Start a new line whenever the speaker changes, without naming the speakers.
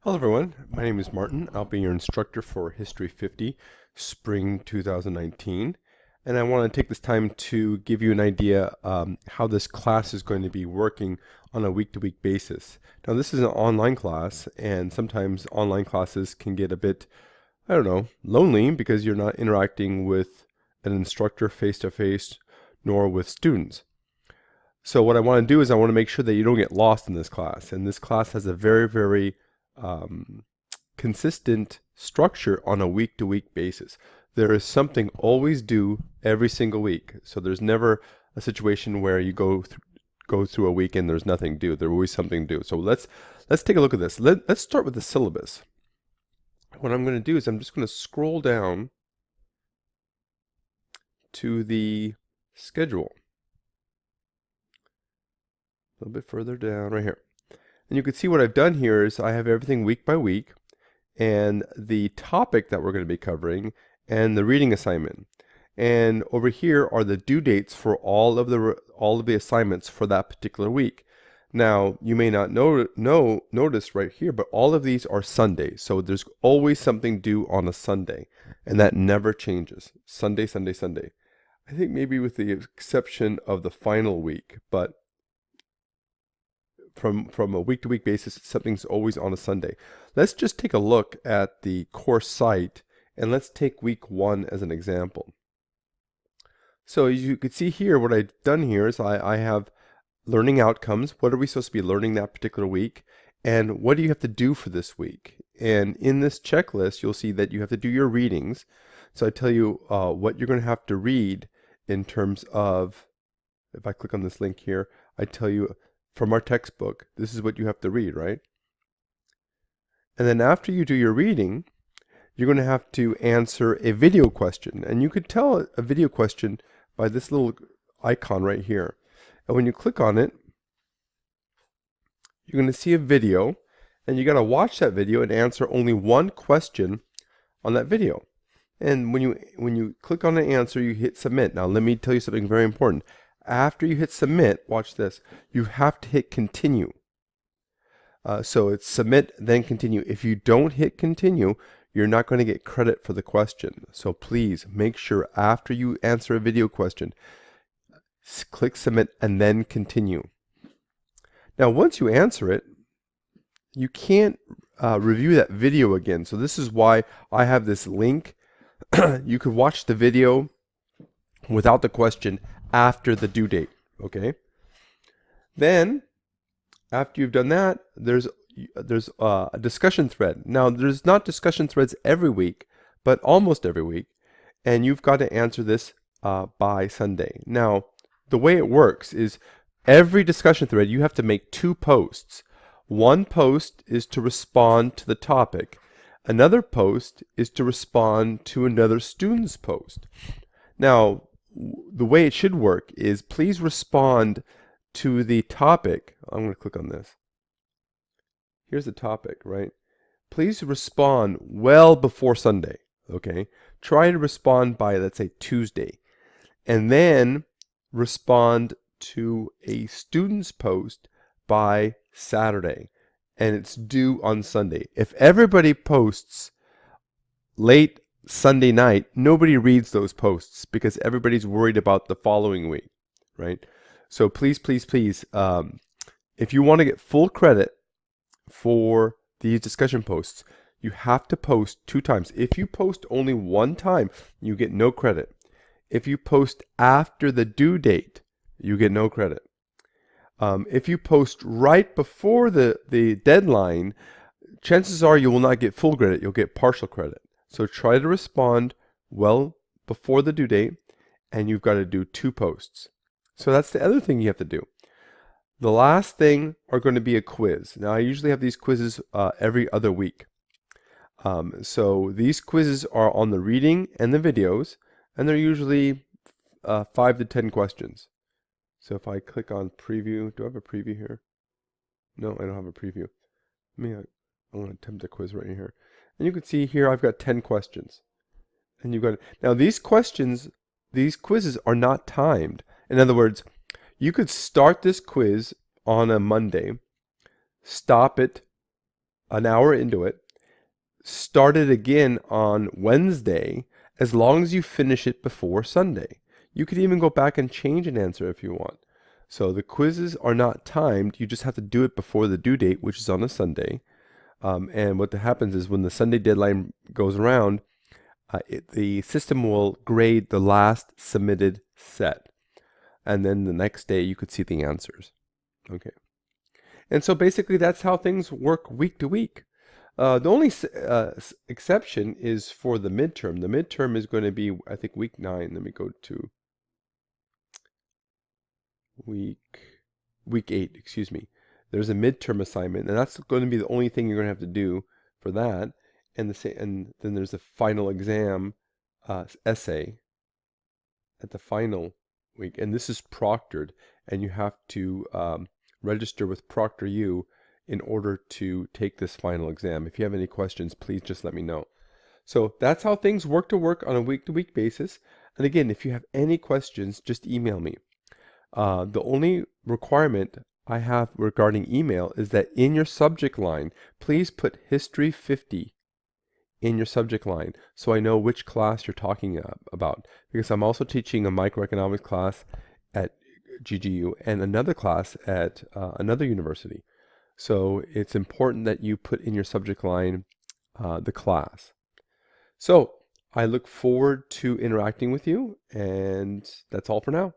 Hello everyone, my name is Martin. I'll be your instructor for History 50, Spring 2019. And I want to take this time to give you an idea how this class is going to be working on a week-to-week basis. Now this is an online class, and sometimes online classes can get a bit, lonely because you're not interacting with an instructor face-to-face nor with students. So what I want to do is I want to make sure that you don't get lost in this class. And this class has a very consistent structure on a week-to-week basis. There is something always due every single week. So there's never a situation where you go through a week and there's nothing due. There's always something due. So let's take a look at this. Let's start with the syllabus. What I'm going to do is I'm just going to scroll down to the schedule. A little bit further down right here. And you can see what I've done here is I have everything week by week and the topic that we're going to be covering and the reading assignment. And over here are the due dates for all of the assignments for that particular week. Now, you may not notice right here, but all of these are Sundays. So there's always something due on a Sunday, and that never changes. Sunday, Sunday, Sunday. I think maybe with the exception of the final week, but from a week-to-week basis, something's always on a Sunday. Let's just take a look at the course site, and let's take week 1 as an example. So as you can see here, what I've done here is I have learning outcomes. What are we supposed to be learning that particular week? And what do you have to do for this week? And in this checklist, you'll see that you have to do your readings. So I tell you what you're going to have to read in terms of, if I click on this link here, I tell you from our textbook, this is what you have to read, right? And then after you do your reading, you're going to have to answer a video question. And you could tell a video question by this little icon right here. And when you click on it, you're going to see a video, and you got to watch that video and answer only one question on that video. And when you click on the answer, you hit submit. Now let me tell you something very important. After you hit submit, watch this, you have to hit continue. So it's submit, then continue. If you don't hit continue, you're not going to get credit for the question. So please make sure after you answer a video question, click submit and then continue. Now once you answer it, you can't review that video again. So this is why I have this link. You could watch the video without the question after the due date, okay? Then, after you've done that, there's a discussion thread. Now, there's not discussion threads every week, but almost every week, and you've got to answer this by Sunday. Now, the way it works is every discussion thread, you have to make 2 posts. One post is to respond to the topic. Another post is to respond to another student's post. Now, the way it should work is please respond to the topic. I'm going to click on this. Here's the topic, right? Please respond well before Sunday, okay? Try to respond by, let's say, Tuesday. And then respond to a student's post by Saturday. And it's due on Sunday. If everybody posts late Sunday night, nobody reads those posts because everybody's worried about the following week, right? So please, please, please, if you want to get full credit for these discussion posts, you have to post 2 times. If you post only 1 time, you get no credit. If you post after the due date, you get no credit. If you post right before the deadline, chances are you will not get full credit, you'll get partial credit. So try to respond well before the due date, and you've got to do 2 posts. So that's the other thing you have to do. The last thing are going to be a quiz. Now I usually have these quizzes every other week. So these quizzes are on the reading and the videos, and they're usually 5 to 10 questions. So if I click on preview, do I have a preview here? No, I don't have a preview. I'm going to attempt a quiz right here. And you can see here I've got 10 questions. And you've got, now these quizzes are not timed. In other words, you could start this quiz on a Monday, stop it an hour into it, start it again on Wednesday, as long as you finish it before Sunday. You could even go back and change an answer if you want. So the quizzes are not timed. You just have to do it before the due date, which is on a Sunday. And what happens is when the Sunday deadline goes around, the system will grade the last submitted set. And then the next day you could see the answers. Okay. And so basically that's how things work week to week. The only exception is for the midterm. The midterm is going to be, I think, week 9. Let me go to week 8, excuse me. There's a midterm assignment, and that's going to be the only thing you're going to have to do for that. And then there's a final exam essay at the final week, and this is proctored, and you have to register with ProctorU in order to take this final exam. If you have any questions, please just let me know. So that's how things work on a week-to-week basis. And again, if you have any questions, just email me. The only requirement I have regarding email is that in your subject line, please put History 50 in your subject line so I know which class you're talking about. Because I'm also teaching a microeconomics class at GGU and another class at another university. So it's important that you put in your subject line the class. So I look forward to interacting with you, and that's all for now.